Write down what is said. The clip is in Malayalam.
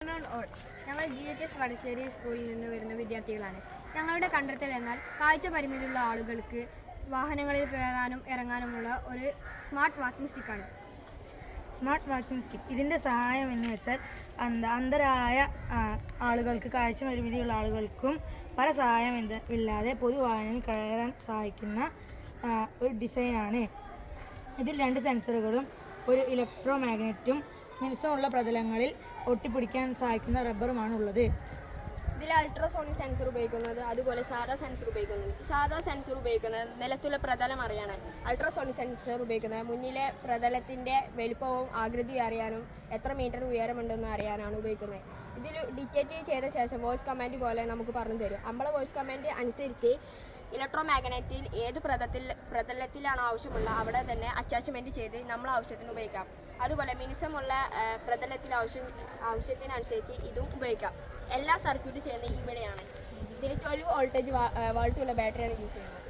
ഞങ്ങൾ GHS വടശ്ശേരി സ്കൂളിൽ നിന്ന് വരുന്ന വിദ്യാർത്ഥികളാണ്. ഞങ്ങളുടെ കണ്ടെത്തൽ എന്നാൽ കാഴ്ച പരിമിതിയുള്ള ആളുകൾക്ക് വാഹനങ്ങളിൽ കയറാനും ഇറങ്ങാനുമുള്ള ഒരു സ്മാർട്ട് വാക്കിംഗ് സ്റ്റിക്കാണ്. സ്മാർട്ട് വാക്കിംഗ് സ്റ്റിക്ക് ഇതിൻ്റെ സഹായം എന്ന് വെച്ചാൽ അന്ധരായ ആളുകൾക്ക്, കാഴ്ച പരിമിതിയുള്ള ആളുകൾക്കും പല സഹായം ഇല്ലാതെ പൊതുവാഹനങ്ങളിൽ കയറാൻ സഹായിക്കുന്ന ഒരു ഡിസൈനാണ്. ഇതിൽ 2 സെൻസറുകളും ഒരു ഇലക്ട്രോ മാഗ്നറ്റും മിനുസമുള്ള പ്രതലങ്ങളിൽ ഒട്ടിപ്പിടിക്കാൻ സഹായിക്കുന്ന റബ്ബറുമാണ് ഉള്ളത്. ഇതിൽ അൾട്രാസോണിക് സെൻസർ ഉപയോഗിക്കുന്നത്, അതുപോലെ സാധാ സെൻസർ ഉപയോഗിക്കുന്നത്. സാധാ സെൻസർ ഉപയോഗിക്കുന്നത് നിലത്തുള്ള പ്രതലം അറിയാനാണ്. അൾട്രാസോണിക് സെൻസർ ഉപയോഗിക്കുന്നത് മുന്നിലെ പ്രതലത്തിൻ്റെ വലിപ്പവും ആകൃതിയും അറിയാനും എത്ര മീറ്റർ ഉയരമുണ്ടെന്ന് അറിയാനാണ് ഉപയോഗിക്കുന്നത്. ഇതിൽ ഡിറ്റക്റ്റ് ചെയ്ത ശേഷം വോയിസ് കമാൻഡ് പോലെ നമുക്ക് പറഞ്ഞു തരും. നമ്മളെ വോയിസ് കമാൻഡ് അനുസരിച്ച് ഇലക്ട്രോ മാഗ്നറ്റിൽ ഏത് പ്രതലത്തിലാണോ ആവശ്യമുള്ള അവിടെ തന്നെ അറ്റാച്ച്മെൻറ്റ് ചെയ്ത് നമ്മൾ ആവശ്യത്തിന് ഉപയോഗിക്കാം. അതുപോലെ മിനുസമുള്ള പ്രതലത്തിൽ ആവശ്യത്തിനനുസരിച്ച് ഇതും ഉപയോഗിക്കാം. എല്ലാ സർക്യൂട്ട് ചെയ്യുന്നത് ഇവിടെയാണ്. ഇതിൽ 12 വോൾട്ടുള്ള ബാറ്ററിയാണ് യൂസ് ചെയ്യുന്നത്.